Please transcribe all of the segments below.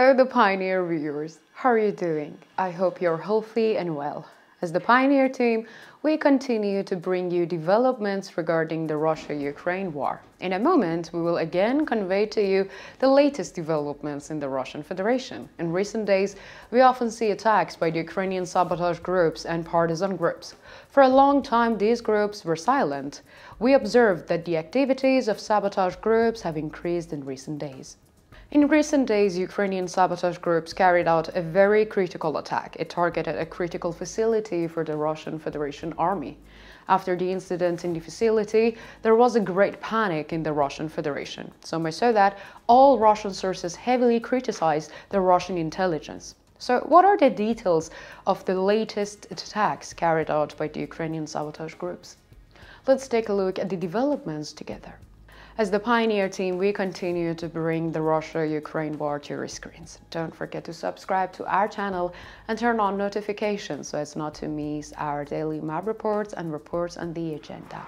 Hello, the Pioneer viewers. How are you doing? I hope you're healthy and well. As the Pioneer team, we continue to bring you developments regarding the Russia-Ukraine war. In a moment, we will again convey to you the latest developments in the Russian Federation. In recent days, we often see attacks by the Ukrainian sabotage groups and partisan groups. For a long time, these groups were silent. We observed that the activities of sabotage groups have increased in recent days. In recent days, Ukrainian sabotage groups carried out a very critical attack. It targeted a critical facility for the Russian Federation Army. After the incident in the facility, there was a great panic in the Russian Federation, so much so that all Russian sources heavily criticized the Russian intelligence. So what are the details of the latest attacks carried out by the Ukrainian sabotage groups? Let's take a look at the developments together. As the Pioneer team, we continue to bring the Russia-Ukraine war to your screens. Don't forget to subscribe to our channel and turn on notifications so as not to miss our daily map reports and reports on the agenda.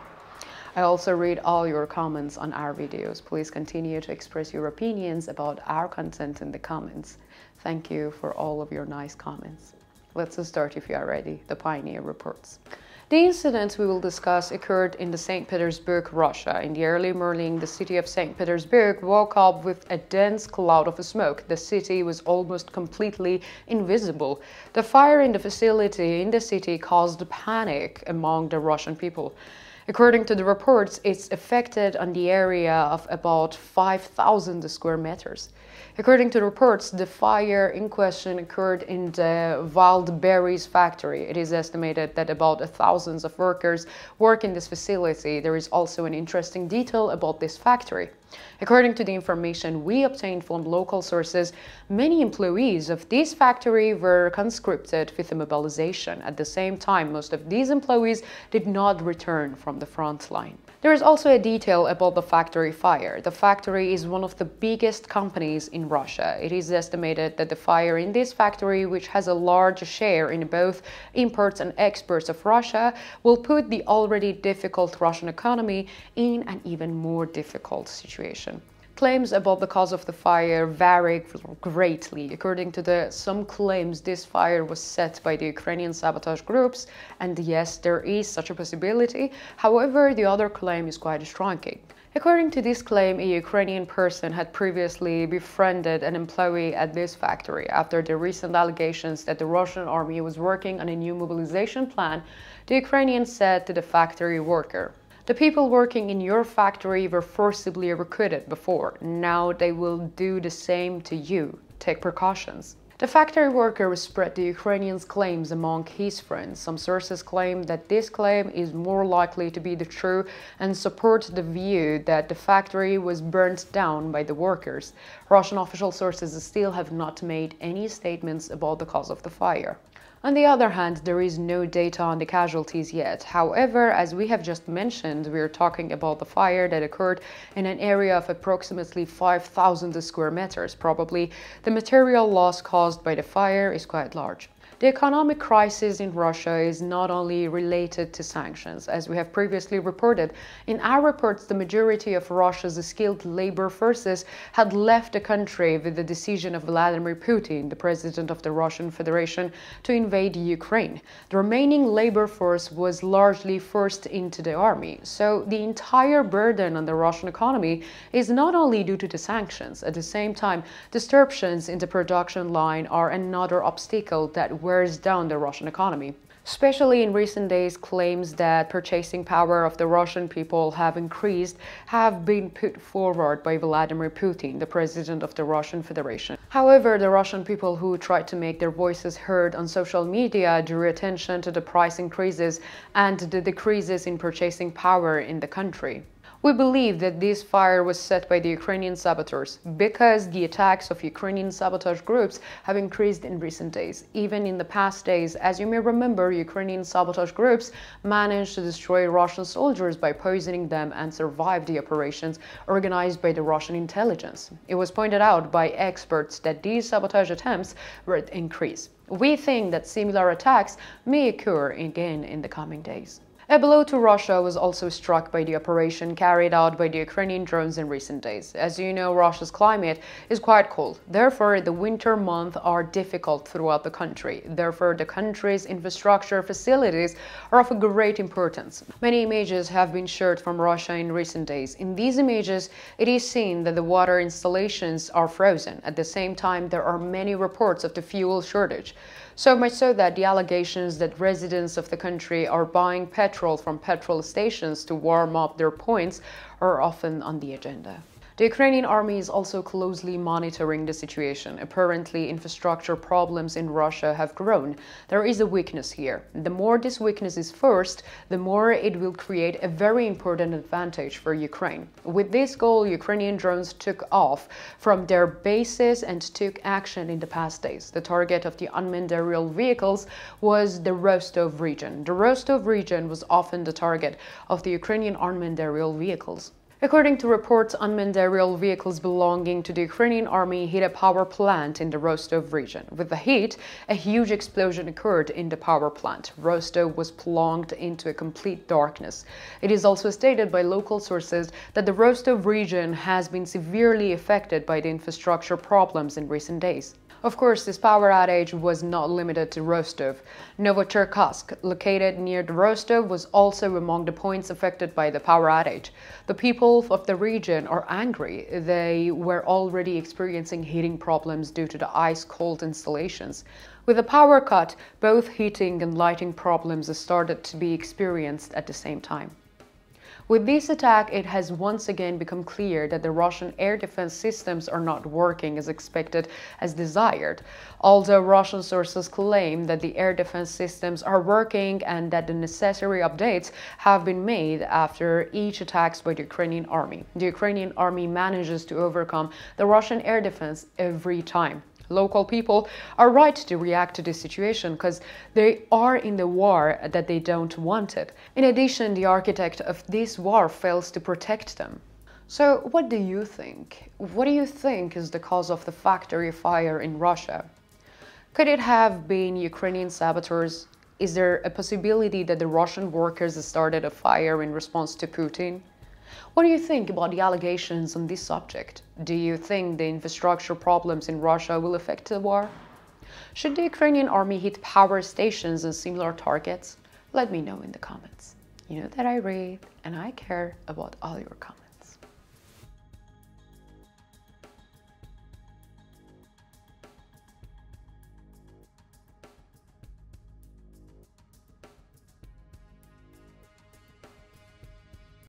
I also read all your comments on our videos. Please continue to express your opinions about our content in the comments. Thank you for all of your nice comments. Let's start if you are ready. The Pioneer reports. The incident we will discuss occurred in the St. Petersburg, Russia. In the early morning, the city of St. Petersburg woke up with a dense cloud of smoke. The city was almost completely invisible. The fire in the facility in the city caused panic among the Russian people. According to the reports, it's affected on the area of about 5,000 square meters. According to the reports, the fire in question occurred in the wild berries factory. It is estimated that about 1,000 of workers work in this facility. There is also an interesting detail about this factory. According to the information we obtained from local sources, many employees of this factory were conscripted with a mobilization. At the same time, most of these employees did not return from the front line. There is also a detail about the factory fire. The factory is one of the biggest companies in Russia. It is estimated that the fire in this factory, which has a large share in both imports and exports of Russia, will put the already difficult Russian economy in an even more difficult situation. Claims about the cause of the fire vary greatly. According to some claims, this fire was set by the Ukrainian sabotage groups, and yes, there is such a possibility. However, the other claim is quite striking. According to this claim, a Ukrainian person had previously befriended an employee at this factory. After the recent allegations that the Russian army was working on a new mobilization plan, the Ukrainian said to the factory worker, "The people working in your factory were forcibly recruited before. Now they will do the same to you. Take precautions." The factory worker spread the Ukrainians' claims among his friends. Some sources claim that this claim is more likely to be the true and support the view that the factory was burnt down by the workers. Russian official sources still have not made any statements about the cause of the fire. On the other hand, there is no data on the casualties yet. However, as we have just mentioned, we are talking about the fire that occurred in an area of approximately 5,000 square meters. Probably the material loss caused by the fire is quite large. The economic crisis in Russia is not only related to sanctions. As we have previously reported, in our reports, the majority of Russia's skilled labor forces had left the country with the decision of Vladimir Putin, the president of the Russian Federation, to invade Ukraine. The remaining labor force was largely forced into the army. So the entire burden on the Russian economy is not only due to the sanctions. At the same time, disruptions in the production line are another obstacle that wears down the Russian economy. Especially in recent days, claims that purchasing power of the Russian people have increased have been put forward by Vladimir Putin, the president of the Russian Federation. However, the Russian people who tried to make their voices heard on social media drew attention to the price increases and the decreases in purchasing power in the country. We believe that this fire was set by the Ukrainian saboteurs because the attacks of Ukrainian sabotage groups have increased in recent days. Even in the past days, as you may remember, Ukrainian sabotage groups managed to destroy Russian soldiers by poisoning them and survived the operations organized by the Russian intelligence. It was pointed out by experts that these sabotage attempts were increased. We think that similar attacks may occur again in the coming days. A blow to Russia was also struck by the operation carried out by the Ukrainian drones in recent days. As you know, Russia's climate is quite cold. Therefore, the winter months are difficult throughout the country. Therefore, the country's infrastructure facilities are of great importance. Many images have been shared from Russia in recent days. In these images, it is seen that the water installations are frozen. At the same time, there are many reports of the fuel shortage. So much so that the allegations that residents of the country are buying petrol from petrol stations to warm up their points are often on the agenda. The Ukrainian army is also closely monitoring the situation. Apparently, infrastructure problems in Russia have grown. There is a weakness here. The more this weakness is forced, the more it will create a very important advantage for Ukraine. With this goal, Ukrainian drones took off from their bases and took action in the past days. The target of the unmanned aerial vehicles was the Rostov region. The Rostov region was often the target of the Ukrainian unmanned aerial vehicles. According to reports, unmanned aerial vehicles belonging to the Ukrainian army hit a power plant in the Rostov region. With the hit, a huge explosion occurred in the power plant. Rostov was plunged into a complete darkness. It is also stated by local sources that the Rostov region has been severely affected by the infrastructure problems in recent days. Of course, this power outage was not limited to Rostov. Novocherkassk, located near the Rostov, was also among the points affected by the power outage. The people of the region are angry. They were already experiencing heating problems due to the ice-cold installations. With the power cut, both heating and lighting problems started to be experienced at the same time. With this attack, it has once again become clear that the Russian air defense systems are not working as expected, as desired. Although Russian sources claim that the air defense systems are working and that the necessary updates have been made after each attacks by the Ukrainian army. The Ukrainian army manages to overcome the Russian air defense every time. Local people are right to react to this situation because they are in the war that they don't want it. In addition, the architect of this war fails to protect them. So what do you think? What do you think is the cause of the factory fire in Russia? Could it have been Ukrainian saboteurs? Is there a possibility that the Russian workers started a fire in response to Putin? What do you think about the allegations on this subject? Do you think the infrastructure problems in Russia will affect the war? Should the Ukrainian army hit power stations and similar targets? Let me know in the comments. You know that I read and I care about all your comments.